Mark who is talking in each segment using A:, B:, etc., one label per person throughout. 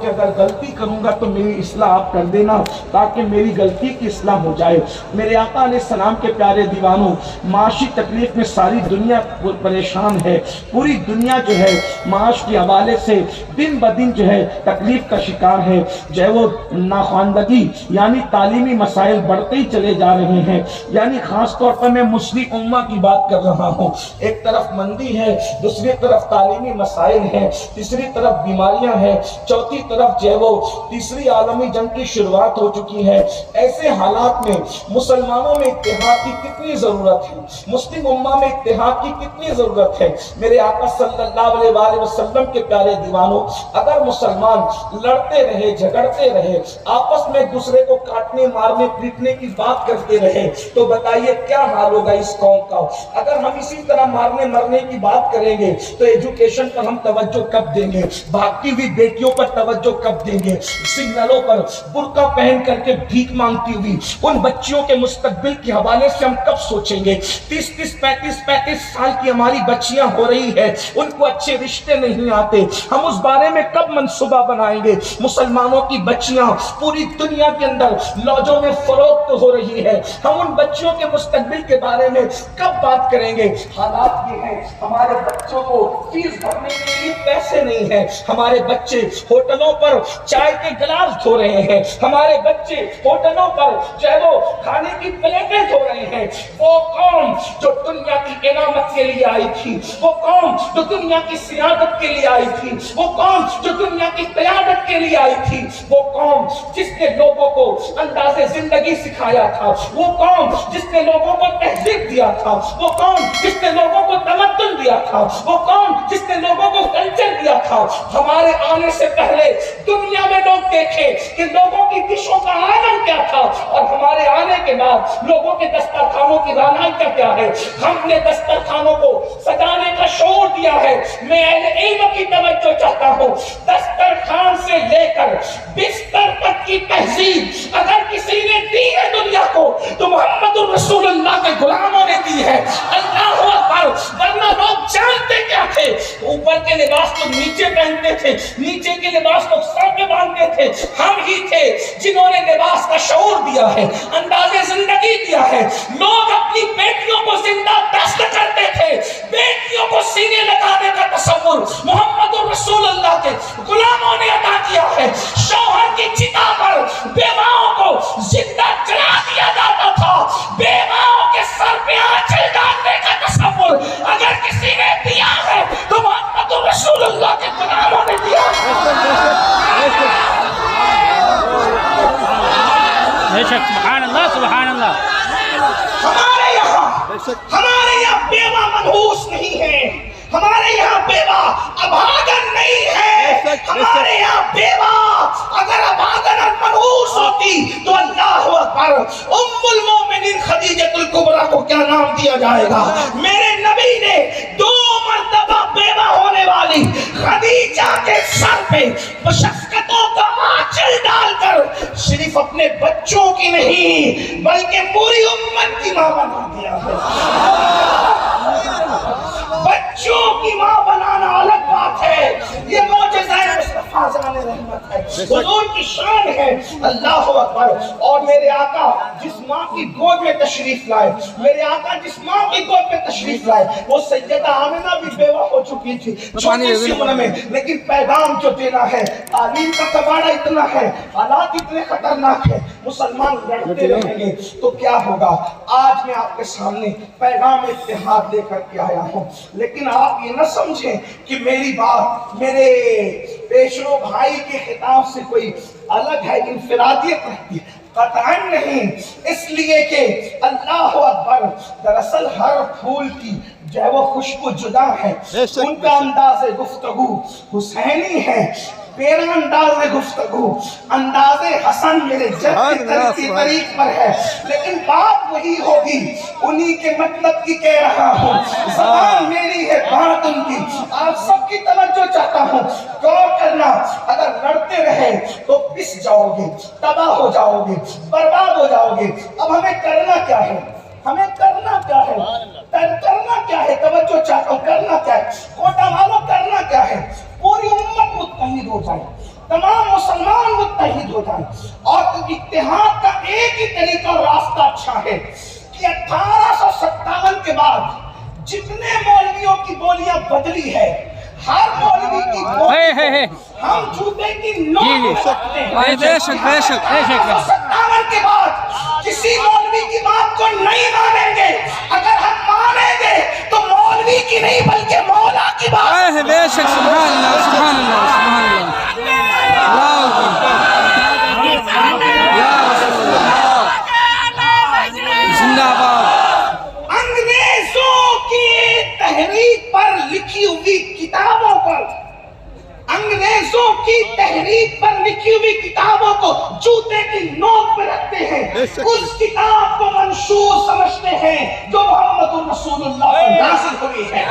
A: کہ اگر غلطی کروں گا تو میری اصلاح آپ کر دینا تاکہ میری غلطی کی اصلاح ہو جائے۔ میرے آقا علیہ السلام کے پیارے دیوانوں، معاشی تکلیف میں ساری دنیا پریشان ہے، پوری دنیا جو ہے معاش کے حوالے سے دن بدن جو ہے تکلیف کا شکار ہے، جو ہے وہ ناخواندگی یعنی تعلیمی مسائل بڑھتے ہی چلے جا رہے ہیں۔ یعنی خاص طور پر میں مسلم امہ کی بات کر رہا ہوں، ایک طرف مندی ہے، دوسری طرف تعلیمی مسائل ہیں، تیسری طرف بیماریاں ہیں، چوتھی طرف جو ہے وہ تیسری عالمی جنگ کی شروعات ہو چکی ہے۔ ایسے حالات میں مسلمانوں میں اتحاد کی کتنی ضرورت ہے، مسلم امہ میں اتحاد کی کتنی ضرورت ہے۔ میرے آقا صلی اللہ علیہ وآلہ وسلم کے پیارے دیوانوں، اگر مسلمان لڑتے رہے، جھگڑتے رہے، آپس میں ایک دوسرے کو کاٹنے مارنے پیٹنے کی بات کرتے رہے تو بتائیے کیا حال ہوگا اس قوم کا۔ اگر ہم اسی طرح مارنے مرنے کی بات کریں گے تو ایجوکیشن پر ہم توجہ کب دیں گے، بھاگتی ہوئی بیٹیوں پر توجہ کب دیں گے، سگنلوں پر برقع پہن کر کے بھیک مانگتی ہوئی ان بچیوں کے مستقبل کے حوالے سے ہم کب سوچیں گے۔ 30-35 سال کی ہماری بچیاں ہو رہی ہے، ان کو اچھے رشتے نہیں آتے، ہم اس بارے میں کب منصوبہ بنائیں گے۔ مسلمانوں کی بچیاں پوری دنیا کے اندر لوجوں میں فروخت ہو رہی ہے، ہم ان بچیوں کے مستقبل کے بارے میں کب بات کریں گے۔ حالات یہ ہیں ہمارے بچوں کو فیس بھرنے کے لیے پیسے نہیں ہیں، ہمارے بچے ہوٹلوں پر چائے کے گلاس دھو رہے ہیں، ہمارے بچے ہوٹلوں پر جو ہے وہ کھانے کی پلیٹیں دھو رہے ہیں۔ وہ قوم جو دنیا کی امامت کے لیے آئی تھی، وہ قوم جو دنیا کی سیادت کے لیے آئی تھی، وہ قوم جو دنیا کی قیادت کے لیے آئی تھی، وہ قوم جس نے لوگوں کو انداز زندگی سکھایا تھا، وہ قوم جس نے لوگوں کو تہذیب دیا تھا، وہ قوم جس نے لوگوں کو تمدن دیا تھا، وہ قوم جس نے لوگوں کو کلچر دیا تھا۔ ہمارے آنے سے پہلے دنیا میں لوگ دیکھیں کہ لوگوں کی ڈشوں کا عالم کیا تھا، اور ہمارے آنے کے بعد لوگوں کے دسترخوانوں کی رانائی کا کیا ہے۔ ہم نے دسترخوانوں کو سجانے کا شعور دیا ہے۔ میں اہل علم کی توجہ چاہتا ہوں، دسترخوان سے لے کر بستر تک کی تہذیب اگر کسی نے دی ہے دنیا کو تو محمد الرسول اللہ کے غلاموں نے دی ہے۔ اللہ اکبر، ورنہ لوگ جانتے کیا تھے، اوپر کے لباس لوگ نیچے پہنتے تھے، نیچے کے لباس لوگ سر پہ باندھتے تھے۔ ہم ہی تھے جنہوں نے لباس کا شعور دیا ہے، انداز زندگی دیا ہے۔ لوگ اپنی بیٹیوں کو زندہ دست کرتے تھے، بیٹیوں کو سینے لگانے کا تصور محمد الرسول اللہ کے غلاموں نے عطا کیا ہے۔ شوہر کی چتا پر بیواؤں کو زندہ جلا دیا جاتا تھا، بیواؤں کے سر پہ آنچل ڈالنے کا تصور اگر کسی نے دیا ہے تو محمد الرسول اللہ کے غلاموں نے دیا ہے۔
B: بے شک، سبحان اللہ سبحان اللہ۔
A: ہمارے یہاں بیوہ منحوس نہیں ہے، ہمارے یہاں بیوہ ابھاگن نہیں ہے، ہمارے یہاں بیوہ اگر ابھاگن اور منحوس ہوتی تو اللہ اکبر ام المومنین خدیجہ الکبریٰ کو کیا نام دیا جائے گا۔ میرے نبی نے 2 مرتبہ بیوہ ہونے والی خدیجہ کے سر پہ مشقتوں کا آنچل ڈال کر صرف اپنے بچوں کی نہیں بلکہ پوری امت کی ماں بنا دیا ہے۔ بچوں کی ماں بنانا الگ بات ہے، یہ معجزہ مصطفیٰ جان رحمت ہے، حضور کی شان ہے۔ اللہ اکبر۔ اور میرے آقا جس ماں کی گود میں تشریف لائے، میرے آقا جس ماں کی گود میں تشریف لائے، وہ سیدہ آمنہ بھی بیوہ ہو چکی تھی چھوٹی سی عمر میں، لیکن پیغام جو دینا ہے، تعلیم کا کباڑہ اتنا ہے، حالات اتنے خطرناک ہیں، مسلمان لڑتے رہیں گے تو کیا ہوگا۔ آج میں آپ کے سامنے پیغام اتحاد لے کر کے آیا ہوں، لیکن آپ یہ نہ سمجھیں کہ میری بات میرے پیشرو بھائی کے خطاب سے کوئی الگ ہے، انفرادیت رہتی ہے، قطعاً نہیں۔ اس لیے کہ اللہ اکبر، دراصل ہر پھول کی جو ہے وہ خوشبو جدا ہے، ان کا انداز گفتگو حسینی ہے، میرا انداز گفتگو انداز حسن میرے جد کی طریق پر ہے، لیکن بات وہی ہوگی، انہی کے مطلب کی کہہ رہا ہوں، زبان میری ہے بات ان کی۔ آپ سب کی توجہ چاہتا ہوں، غور کرنا، اگر لڑتے رہے تو پس جاؤ گے، تباہ ہو جاؤ گے، برباد ہو جاؤ گے۔ اب ہمیں کرنا کیا ہے، ہمیں کرنا کیا ہے، کرنا کیا ہے، توجہ چاہتا ہوں، کرنا کیا ہے، کوٹا والوں کرنا کیا ہے، پوری امت متحد ہو جائے، تمام مسلمان متحد ہو جائیں. اور اتحاد کا ایک ہی طریقہ اور راستہ اچھا ہے کہ 1857 کے بعد جتنے مولویوں کی بولیاں بدلی ہے، ہر مولوی کی بولی ہم جوتے کی نوک رکھتے ہیں.
B: بے شک
A: 57 کے بعد کسی مولوی کی بات کو نہیں مانیں گے. اگر ہم مانیں گے تو مولوی کی نہیں بلکہ مولا کی بات.
B: بے شک سبحان اللہ سبحان اللہ سبحان اللہ. زندہ باد.
A: انگریزوں کی تحریک پر لکھی ہوئی کتابوں پر، انگریزوں کی تحریک پر لکھی ہوئی کتابوں کو جوتے کی نوک پہ رکھتے ہیں. اس کتاب کو منشور سمجھتے ہیں جو محمد رسول اللہ پر نازل ہوئی ہے.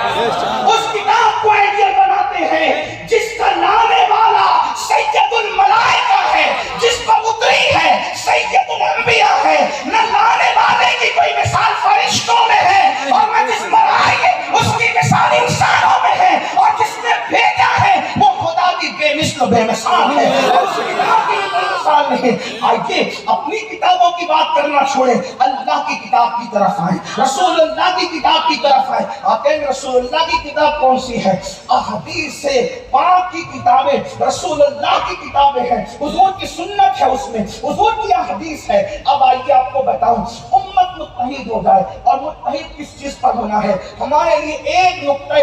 A: اس کتاب کو آئیڈیل بناتے ہیں جس کا لانے والا سید الملائکہ ہے، جس پر اتری ہے سید الانبیاء ہے. نہ لانے والے کی کوئی مثال فرشتوں میں ہے، اور نہ جس پر آئے اس کی مثال انسانوں میں ہے، اور جس نے بھیجا ہے وہ خدا کی بے مثل و بے مثال ہے. اس کتاب کی کوئی مثال نہیں. آئیے اپنی کتابوں کی بات کرنا چھوڑیں، اللہ کی کتاب کی طرف آئیں، رسول اللہ کی کتاب کی طرف آئیں. آپ کہیں گے رسول اللہ کی کتاب کون سی ہے؟ احادیث پاک کی کتابیں رسول اللہ کی کتابیں ہیں. حضور کی سنت ہے، اس میں حضور کی احادیث ہے. اب آئیے آپ کو بتاؤں، امت متحد ہو جائے. اور متحد کس چیز پر ہونا ہے؟ ہمارے لیے ایک نقطہ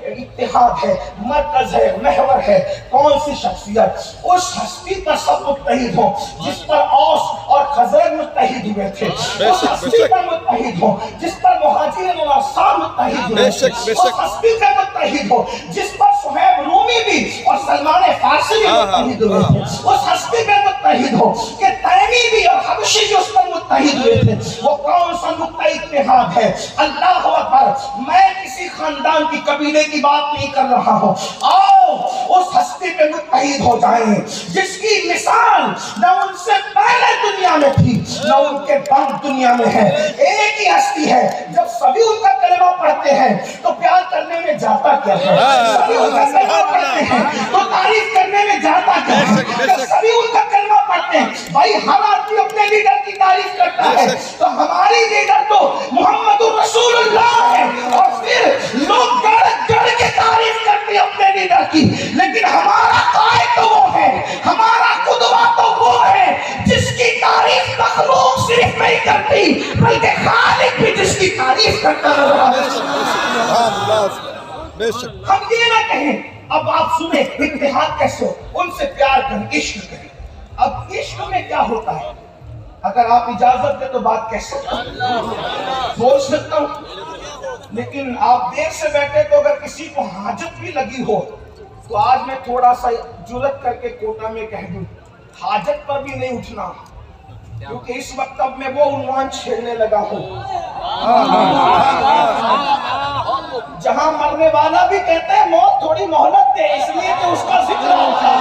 A: اتحاد ہے، مرکز ہے، محور ہے. کون سی شخصیت؟ اس ہستی پر سب متحد ہو جس پر اوس اور خزرج متحد ہوئے تھے. اس ہستی پر متحد ہو جس پر مہاجرین و انصار متحد ہوئے تھے. اس ہستی پر متحد ہو جس پر صہیب رومی بھی اور سلمان فارسی بھی متحد ہوئے تھے. اس ہستی پر متحد ہو کہ تیمی بھی اور حبشی بھی اس پر متحد ہوئے تھے. وہ کون سا نقطہ اتحاد ہے؟ اللہ اکبر. میں کسی خاندان کی قبیلے کی بات نہیں کر رہا ہوں. آؤ اس ہستی پہ متحد ہو جائیں جس کی مثال نہ ان سے پہلے دنیا میں تھی نہ ان کے بعد دنیا میں ہے. ایک ہی ہستی ہے. جب سبھی ان کا کلمہ پڑھتے ہیں تو پیار کرنے میں جاتا کیا ہے؟ سبھی ان کا کلمہ پڑھتے ہیں تو تعریف کرنے میں جاتا کیا ہے؟ جب سبھی ان کا کلمہ پڑھتے ہیں، بھائی ہر آدمی اپنے لیڈر کی تعریف کرتا ہے، تو ہماری لیڈر تو محمد رسول اللہ ہے. اور پھر لوگ گڑ گڑ کے تعریف کرتے ہیں اپنے لیڈر کی، لیکن ہمارا قائد تو وہ ہے، ہمارا قدوہ تو وہ ہے جس کی تعریف مخلوق صرف نہیں کرتی بلکہ خالق بھی جس کی تعریف کرتا ہے. ہم یہ نہ کہیں. اب آپ سنیں اتحاد کیسے ہو؟ ان سے پیار کریں، عشق کریں. اب عشق میں کیا ہوتا ہے؟ اگر آپ اجازت دیں تو بات کہہ سکتا ہوں، بول سکتا ہوں، لیکن آپ دیر سے بیٹھے تو اگر کسی کو حاجت بھی لگی ہو تو آج میں تھوڑا سا جرت کر کے کوٹا میں کہہ دوں، حاجت پر بھی نہیں اٹھنا، کیونکہ اس وقت اب میں وہ عنوان چھیڑنے لگا ہوں جہاں مرنے والا بھی کہتا ہے موت تھوڑی مہلت دے، اس لیے کہ اس کا ذکر ہوتا ہے.